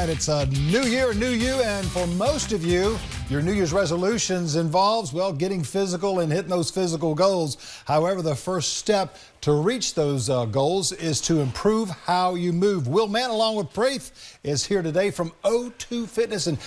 right, it's a new year, new you, and for most of you, your New Year's resolutions involves, well, getting physical and hitting those physical goals. However, the first step to reach those goals is to improve how you move. Will Mann, along with Praith, is here today from O2 Fitness. And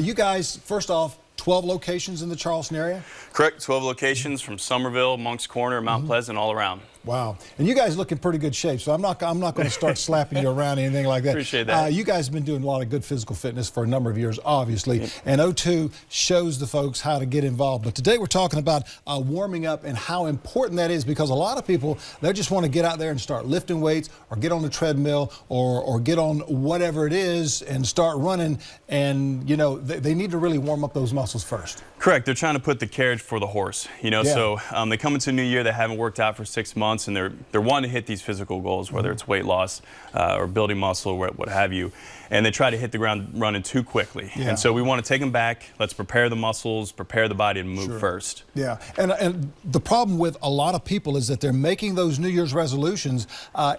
you guys, first off, 12 locations in the Charleston area? Correct, 12 locations from Somerville, Moncks Corner, Mount Pleasant, all around. Wow. And you guys look in pretty good shape, so I'm not going to start slapping you around, anything like that. Appreciate that. You guys have been doing a lot of good physical fitness for a number of years, obviously, and O2 shows the folks how to get involved. But today we're talking about warming up and how important that is, because a lot of people, they just want to get out there and start lifting weights or get on the treadmill or get on whatever it is and start running, and, you know, they need to really warm up those muscles first. Correct. They're trying to put the carriage for the horse, you know, Yeah. so they come into a new year, they haven't worked out for 6 months, and they're wanting to hit these physical goals, whether it's weight loss or building muscle, what have you, and they try to hit the ground running too quickly. Yeah. And so we want to take them back. Let's prepare the muscles, prepare the body to move first. Yeah, and the problem with a lot of people is that they're making those New Year's resolutions,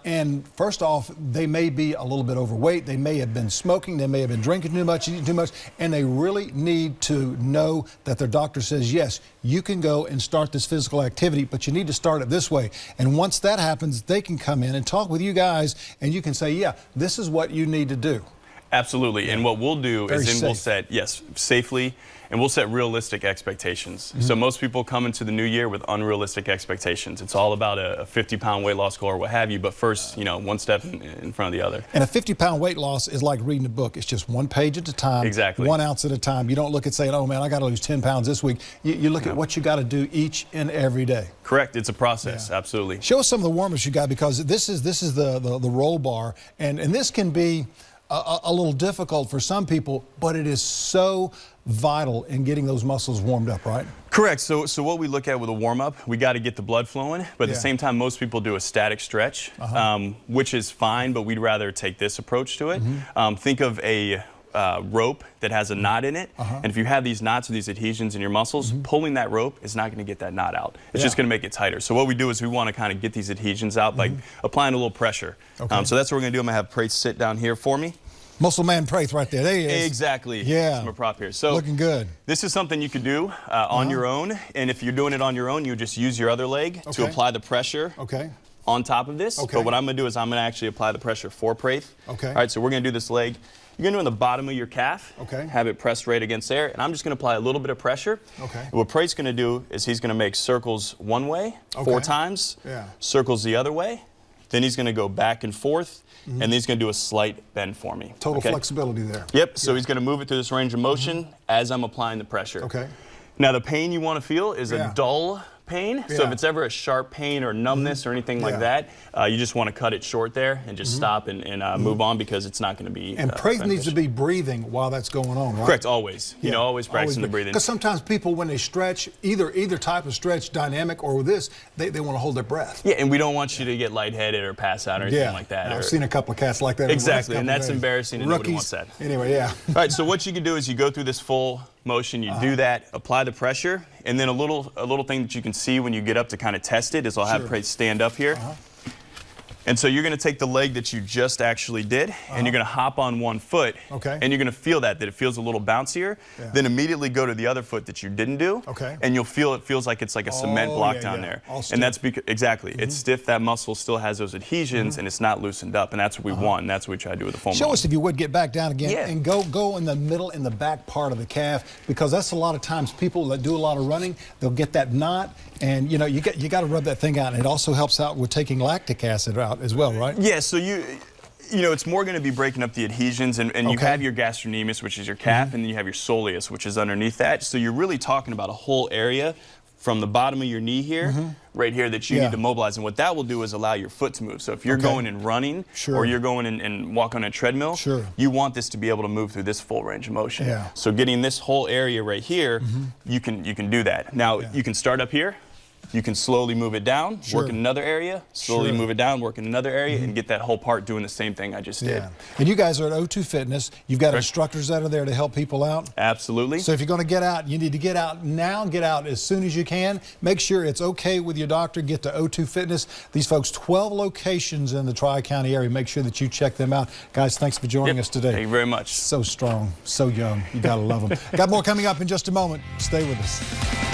and first off, they may be a little bit overweight, they may have been smoking, they may have been drinking too much, eating too much, and they really need to know that their doctor says, yes, you can go and start this physical activity, but you need to start it this way. And once that happens, they can come in and talk with you guys, and you can say, yeah, this is what you need to do. Absolutely, and what we'll do Very is then we'll safe. set, yes, safely, and we'll set realistic expectations. So most people come into the new year with unrealistic expectations. It's all about a 50-pound weight loss goal or what have you, but first, you know, one step in front of the other. And a 50-pound weight loss is like reading a book. It's just one page at a time, Exactly. 1 ounce at a time. You don't look at saying, oh man, I got to lose 10 pounds this week. You look at what you got to do each and every day. Correct, it's a process, Yeah. absolutely. Show us some of the warm-ups you got, because this is the roll bar, and this can be a little difficult for some people, but it is so vital in getting those muscles warmed up, right? Correct. So what we look at with a warm-up, we got to get the blood flowing, but at Yeah. the same time, most people do a static stretch, which is fine, but we'd rather take this approach to it. Think of a rope that has a knot in it, and if you have these knots or these adhesions in your muscles, pulling that rope is not going to get that knot out. It's just going to make it tighter. So what we do is we want to kind of get these adhesions out by applying a little pressure. Okay. So that's what we're going to do. I'm going to have Praith sit down here for me. Muscle Man Praith right there. There he is. Exactly. Yeah. I'm a prop here. So looking good. this is something you could do on your own, and if you're doing it on your own, you just use your other leg to Okay. apply the pressure Okay. on top of this. Okay. But what I'm going to do is I'm going to actually apply the pressure for Praith. Okay. All right, so we're going to do this leg. You're going to do it on the bottom of your calf. Okay. Have it pressed right against there, and I'm just going to apply a little bit of pressure. Okay. And what Praith's going to do is he's going to make circles one way, Okay. 4 times, Yeah. circles the other way, then he's going to go back and forth, and then he's going to do a slight bend for me. Total Okay? flexibility there. Yep, so he's going to move it through this range of motion as I'm applying the pressure. Okay. Now the pain you want to feel is Yeah. a dull pain. So Yeah. if it's ever a sharp pain or numbness or anything Yeah. like that, you just want to cut it short there and just stop and move on, because it's not going to be And Praith needs to beneficial. be breathing while that's going on, right? Correct, always. You know, always practicing the breathing. Because sometimes people, when they stretch, either type of stretch, dynamic or this, they want to hold their breath. Yeah, and we don't want you to get lightheaded or pass out or anything like that. I've seen a couple of cats like that. Exactly, and that's embarrassing, and nobody Rookies. wants that. Anyway, yeah. All right, so what you can do is you go through this full motion, you do that, apply the pressure, and then a little thing that you can see when you get up to kind of test it is I'll have Sure. Praith stand up here. And so you're going to take the leg that you just actually did, and you're going to hop on one foot, Okay. and you're going to feel that it feels a little bouncier. Yeah. Then immediately go to the other foot that you didn't do, Okay. and you'll feel it feels like it's like a cement Oh, block yeah, down yeah. there. All stiff. And that's because, exactly, it's stiff, that muscle still has those adhesions, and it's not loosened up, and that's what we want, and that's what we try to do with the foam Show roller. us, if you would, get back down again Yeah. and go in the middle, in the back part of the calf, because that's a lot of times people that do a lot of running, they'll get that knot, and you know, you got to rub that thing out, and it also helps out with taking lactic acid out as well, right? Yeah, so you know, it's more going to be breaking up the adhesions, and you Okay. have your gastrocnemius, which is your calf, and then you have your soleus, which is underneath that. So you're really talking about a whole area from the bottom of your knee here, right here, that you Yeah. need to mobilize. And what that will do is allow your foot to move. So if you're Okay. going and running, Sure. or you're going and walk on a treadmill, Sure. you want this to be able to move through this full range of motion. Yeah. So getting this whole area right here, you can do that. Now, Yeah. you can start up here. you can slowly move it down, work in another area, slowly move it down, work in another area, and get that whole part doing the same thing I just did. And you guys are at O2 Fitness. You've got instructors that are there to help people out. Absolutely. So if you're going to get out, you need to get out now, get out as soon as you can. Make sure it's okay with your doctor. Get to O2 Fitness. These folks, 12 locations in the Tri-County area. Make sure that you check them out. Guys, thanks for joining us today. Thank you very much. So strong, so young. You got to love them. Got more coming up in just a moment. Stay with us.